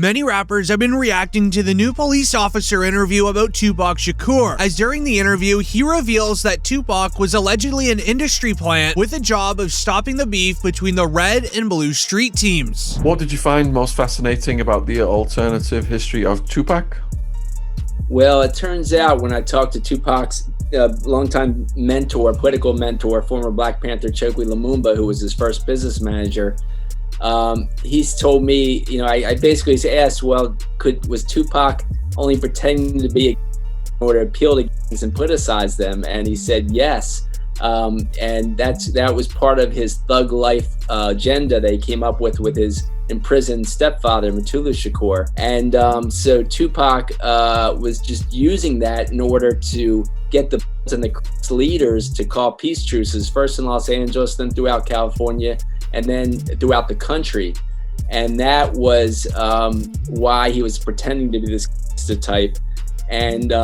Many rappers have been reacting to the new police officer interview about Tupac Shakur, as during the interview, he reveals that Tupac was allegedly an industry plant with the job of stopping the beef between the red and blue street teams. What did you find most fascinating about the alternative history of Tupac? Well, it turns out when I talked to Tupac's longtime mentor, political mentor, former Black Panther Chokwe Lumumba, who was his first business manager, he's told me, I basically asked, well, was Tupac only pretending to be in order to appeal to gangs and politicize them? And he said yes. And that was part of his thug life agenda that he came up with his imprisoned stepfather, Tupac Shakur. And so Tupac was just using that in order to get the leaders to call peace truces, first in Los Angeles, then throughout California, and then throughout the country. And that was why he was pretending to be this type. And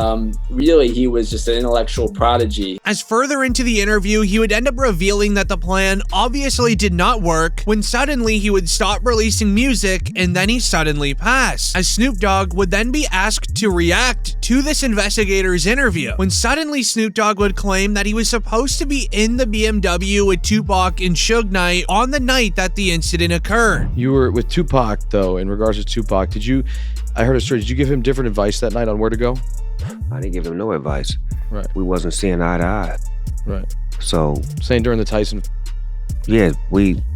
really, he was just an intellectual prodigy. As further into the interview, he would end up revealing that the plan obviously did not work when suddenly he would stop releasing music and then he suddenly passed. As Snoop Dogg would then be asked to react to this investigator's interview, when suddenly Snoop Dogg would claim that he was supposed to be in the BMW with Tupac and Suge Knight on the night that the incident occurred. You were with Tupac, though, in regards to Tupac. I heard a story. Did you give him different advice that night on where to go? I didn't give him no advice. Right. We wasn't seeing eye to eye. Right. So saying during the Tyson. Yeah,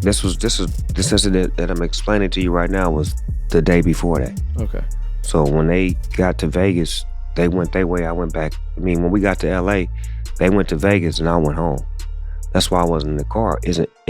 this incident that I'm explaining to you right now was the day before that. Okay. So when they got to Vegas, they went their way, I went back. I mean, when we got to LA, they went to Vegas and I went home. That's why I wasn't in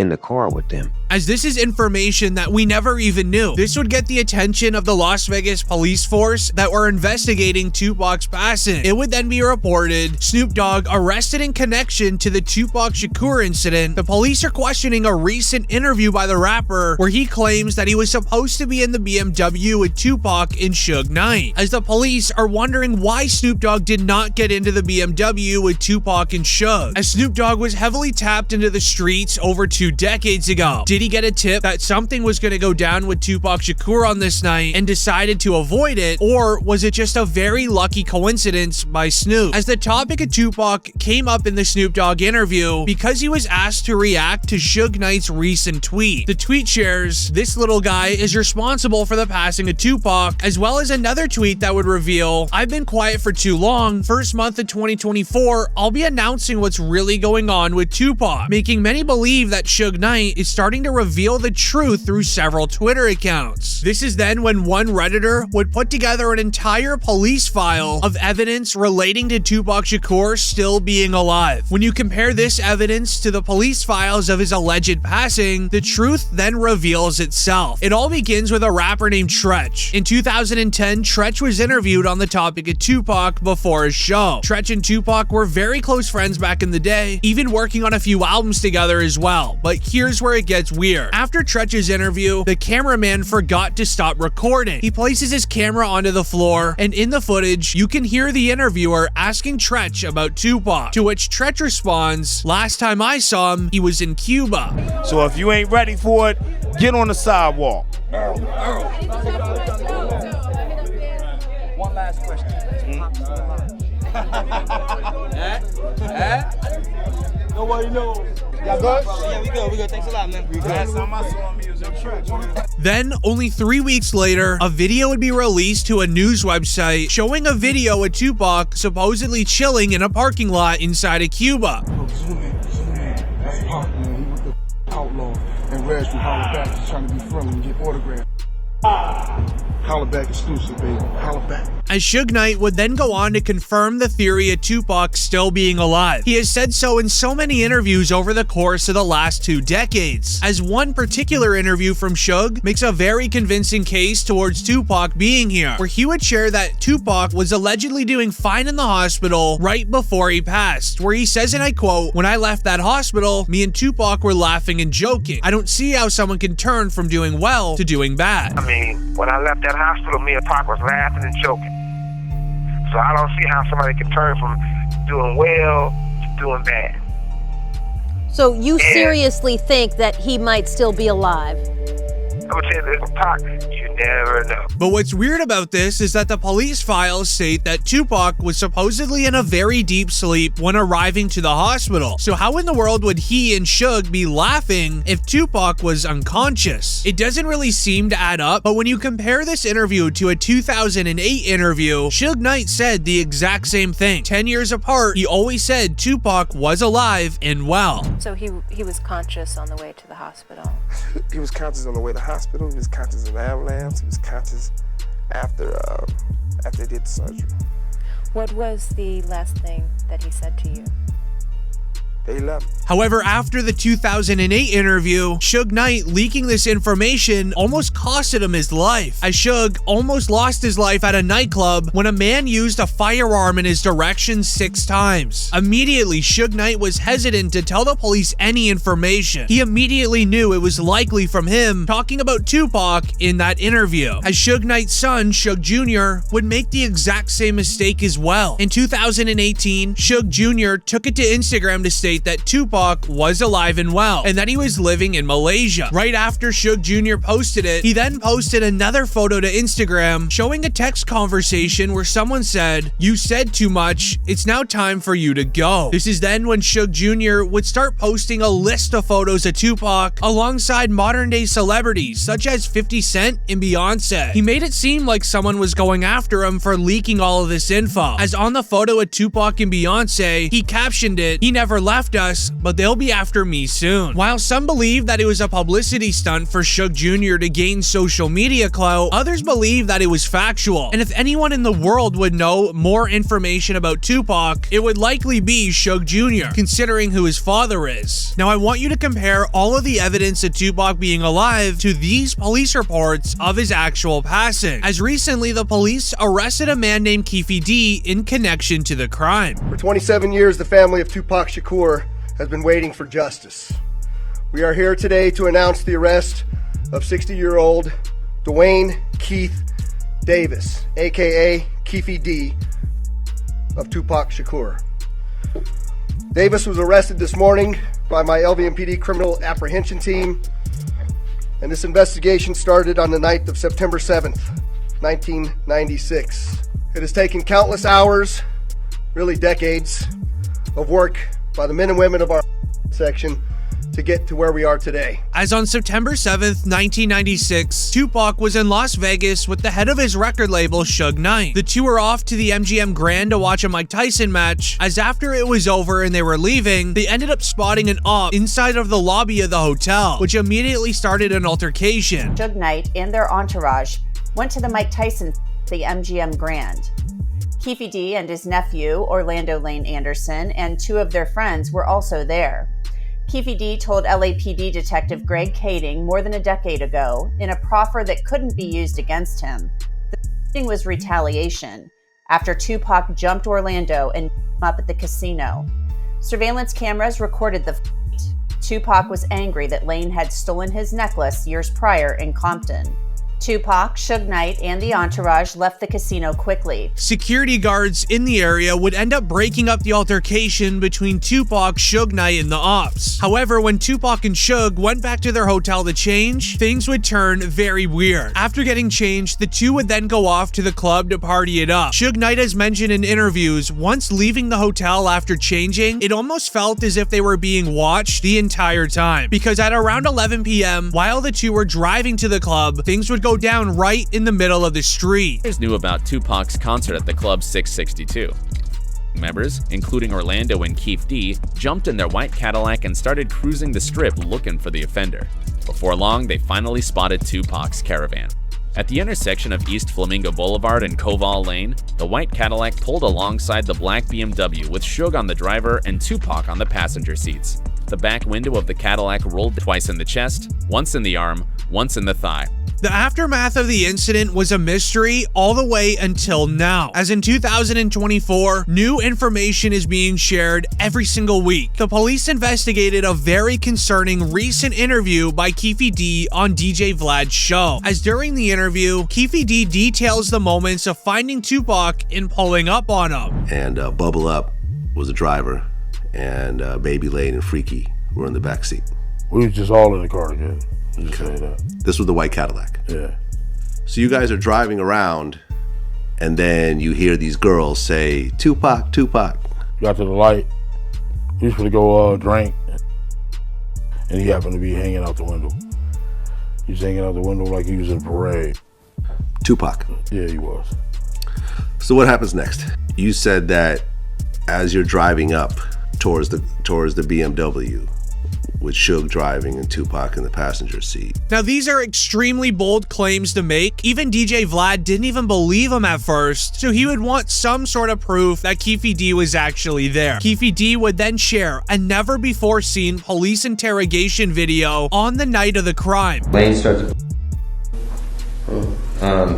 the car with them. As this is information that we never even knew. This would get the attention of the Las Vegas police force that were investigating Tupac's passing. It would then be reported Snoop Dogg arrested in connection to the Tupac Shakur incident. The police are questioning a recent interview by the rapper where he claims that he was supposed to be in the BMW with Tupac and Suge Knight. As the police are wondering why Snoop Dogg did not get into the BMW with Tupac and Suge, as Snoop Dogg was heavily tapped into the streets over 2 decades ago. Did he get a tip that something was going to go down with Tupac Shakur on this night and decided to avoid it, or was it just a very lucky coincidence by Snoop? As the topic of Tupac came up in the Snoop Dogg interview because he was asked to react to Suge Knight's recent tweet. The tweet shares, "This little guy is responsible for the passing of Tupac," as well as another tweet that would reveal, "I've been quiet for too long. First month of 2024, I'll be announcing what's really going on with Tupac," making many believe that Suge Knight is starting to reveal the truth through several Twitter accounts. This is then when one Redditor would put together an entire police file of evidence relating to Tupac Shakur still being alive. When you compare this evidence to the police files of his alleged passing, the truth then reveals itself. It all begins with a rapper named Treach. In 2010, Treach was interviewed on the topic of Tupac before his show. Treach and Tupac were very close friends back in the day, even working on a few albums together as well. But here's where it gets weird. After Treach's interview, the cameraman forgot to stop recording. He places his camera onto the floor, and in the footage, you can hear the interviewer asking Treach about Tupac, to which Treach responds, "Last time I saw him, he was in Cuba." So if you ain't ready for it, get on the sidewalk. One last question. Nobody knows. Y'all good? Yeah, we good. Thanks a lot, man. Last time I saw him, he was in church. Then, only 3 weeks later, a video would be released to a news website showing a video of Tupac supposedly chilling in a parking lot inside of Cuba. Zoom in. That's Pac, man. He was the outlaw. And Reg from Holla Back is trying to be friendly and get autographs. Holla Back exclusive, baby. Holla Back. As Suge Knight would then go on to confirm the theory of Tupac still being alive. He has said so in so many interviews over the course of the last 2 decades. As one particular interview from Suge makes a very convincing case towards Tupac being here, where he would share that Tupac was allegedly doing fine in the hospital right before he passed, where he says, and I quote, "When I left that hospital, me and Tupac were laughing and joking. I don't see how someone can turn from doing well to doing bad." I mean, when I left that hospital, me and Pac was laughing and joking. So I don't see how somebody can turn from doing well to doing bad. So you seriously think that he might still be alive? I would say that Pac, you never know. But what's weird about this is that the police files state that Tupac was supposedly in a very deep sleep when arriving to the hospital. So how in the world would he and Suge be laughing if Tupac was unconscious? It doesn't really seem to add up, but when you compare this interview to a 2008 interview, Suge Knight said the exact same thing. 10 years apart, he always said Tupac was alive and well. So he was conscious on the way to the hospital. He was conscious on the way to the hospital. He was conscious in the ambulance. He was conscious after they did the surgery. What was the last thing that he said to you? They left. However, after the 2008 interview, Suge Knight leaking this information almost costed him his life, as Suge almost lost his life at a nightclub when a man used a firearm in his direction 6 times. Immediately, Suge Knight was hesitant to tell the police any information. He immediately knew it was likely from him talking about Tupac in that interview, as Suge Knight's son, Suge Jr., would make the exact same mistake as well. In 2018, Suge Jr. took it to Instagram to state that Tupac was alive and well, and that he was living in Malaysia. Right after Suge Jr. posted it, he then posted another photo to Instagram showing a text conversation where someone said, "You said too much, it's now time for you to go." This is then when Suge Jr. would start posting a list of photos of Tupac alongside modern day celebrities such as 50 Cent and Beyonce. He made it seem like someone was going after him for leaking all of this info, as on the photo of Tupac and Beyonce, he captioned it, "He never left us, but they'll be after me soon." While some believe that it was a publicity stunt for Suge Jr. to gain social media clout, others believe that it was factual. And if anyone in the world would know more information about Tupac, it would likely be Suge Jr., considering who his father is. Now, I want you to compare all of the evidence of Tupac being alive to these police reports of his actual passing, as recently the police arrested a man named Keefe D in connection to the crime. For 27 years, the family of Tupac Shakur has been waiting for justice. We are here today to announce the arrest of 60-year-old Dwayne Keith Davis, aka Keefe D, of Tupac Shakur. Davis was arrested this morning by my LVMPD criminal apprehension team, and this investigation started on the night of September 7th, 1996. It has taken countless hours, really decades, of work by the men and women of our section to get to where we are today. As on September 7th, 1996, Tupac was in Las Vegas with the head of his record label, Suge Knight. The two were off to the MGM Grand to watch a Mike Tyson match, as after it was over and they were leaving, they ended up spotting an op inside of the lobby of the hotel, which immediately started an altercation. Suge Knight and their entourage went to the Mike Tyson, the MGM Grand. Keefe D and his nephew, Orlando Lane Anderson, and 2 of their friends were also there. Keefe D told LAPD Detective Greg Kading more than a decade ago, in a proffer that couldn't be used against him, the thing was retaliation, after Tupac jumped Orlando and up at the casino. Surveillance cameras recorded the fight. Tupac was angry that Lane had stolen his necklace years prior in Compton. Tupac, Suge Knight, and the entourage left the casino quickly. Security guards in the area would end up breaking up the altercation between Tupac, Suge Knight, and the ops. However, when Tupac and Suge went back to their hotel to change, things would turn very weird. After getting changed, the two would then go off to the club to party it up. Suge Knight has mentioned in interviews, once leaving the hotel after changing, it almost felt as if they were being watched the entire time. Because at around 11 p.m., while the two were driving to the club, things would go down right in the middle of the street. Knew about Tupac's concert at the Club 662. Members, including Orlando and Keefe D, jumped in their white Cadillac and started cruising the strip looking for the offender. Before long, they finally spotted Tupac's caravan. At the intersection of East Flamingo Boulevard and Koval Lane, the white Cadillac pulled alongside the black BMW with Suge on the driver and Tupac on the passenger seats. The back window of the Cadillac rolled twice in the chest, once in the arm, once in the thigh. The aftermath of the incident was a mystery all the way until now, as in 2024, new information is being shared every single week. The police investigated a very concerning recent interview by Keefe D on DJ Vlad's show, as during the interview, Keefe D details the moments of finding Tupac and pulling up on him. And Bubble Up was the driver, and Baby Lane and Freaky were in the back seat. We was just all in the car together. Just say that. This was the white Cadillac. Yeah. So you guys are driving around, and then you hear these girls say, Tupac, Tupac. Got to the light. He was gonna go drink, and he happened to be hanging out the window. He was hanging out the window like he was in a parade. Tupac. Yeah, he was. So what happens next? You said that as you're driving up towards the BMW, with Suge driving and Tupac in the passenger seat. Now, these are extremely bold claims to make. Even DJ Vlad didn't even believe him at first, so he would want some sort of proof that Keefe D was actually there. Keefe D would then share a never-before-seen police interrogation video on the night of the crime. Lane starts.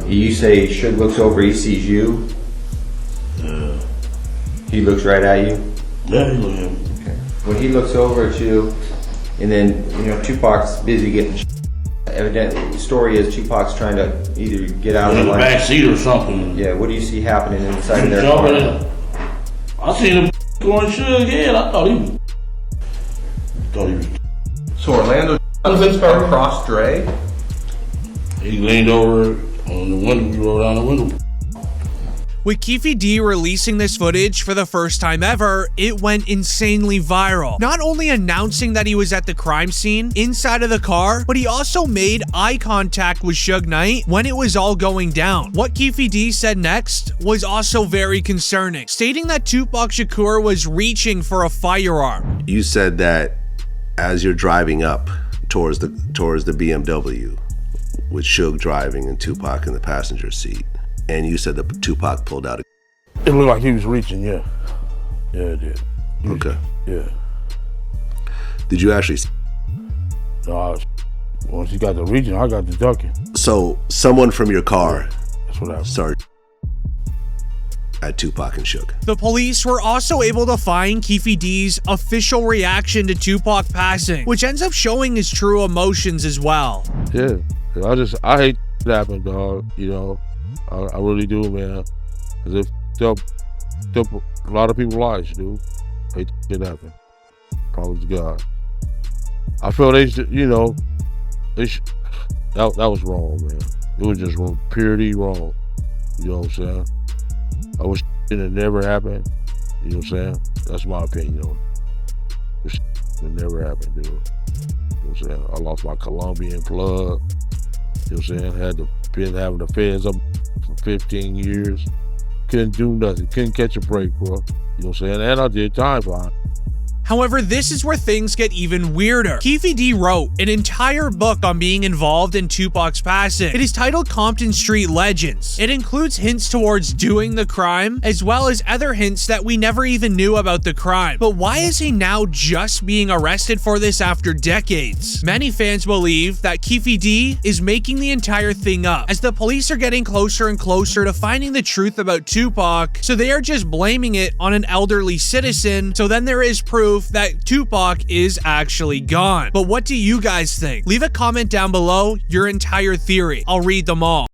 You say Suge looks over, he sees you. Yeah. He looks right at you. Yeah, he looks at me. Okay. When he looks over at you, and then, you know, Tupac's busy getting evidently, the story is Tupac's trying to either get out of the back seat or something. Yeah, what do you see happening inside of their car? I seen him going Suge head. I thought he was. So Orlando across Dre? He leaned over on the window, we rolled down the window. With Keefe D releasing this footage for the first time ever, it went insanely viral. Not only announcing that he was at the crime scene inside of the car, but he also made eye contact with Suge Knight when it was all going down. What Keefe D said next was also very concerning, stating that Tupac Shakur was reaching for a firearm. You said that as you're driving up towards the BMW, with Suge driving and Tupac in the passenger seat. And you said that Tupac pulled out a... It looked like he was reaching, yeah. Yeah, it did. Okay. Yeah. Did you actually... No, once he got to reaching, I got to ducking. So, someone from your car... That's what happened. ...started at Tupac and Suge. The police were also able to find Keefe D's official reaction to Tupac passing, which ends up showing his true emotions as well. Yeah. I hate that happened, dog. You know, I really do, man. Because it took a lot of people's lives, dude. I hate that happen. Probably to God. I feel they should, you know, that was wrong, man. It was just purely wrong. You know what I'm saying? I wish it had never happened. You know what I'm saying? That's my opinion on it. Wish it never happened, dude. You know what I'm saying? I lost my Colombian plug. You know what I'm saying? Had been having the feds up for 15 years. Couldn't do nothing. Couldn't catch a break, bro. You know what I'm saying? And I did time for it. However, this is where things get even weirder. Keefe D wrote an entire book on being involved in Tupac's passing. It is titled Compton Street Legends. It includes hints towards doing the crime, as well as other hints that we never even knew about the crime. But why is he now just being arrested for this after decades? Many fans believe that Keefe D is making the entire thing up, as the police are getting closer and closer to finding the truth about Tupac, so they are just blaming it on an elderly citizen, so then there is proof that Tupac is actually gone. But what do you guys think? Leave a comment down below your entire theory. I'll read them all.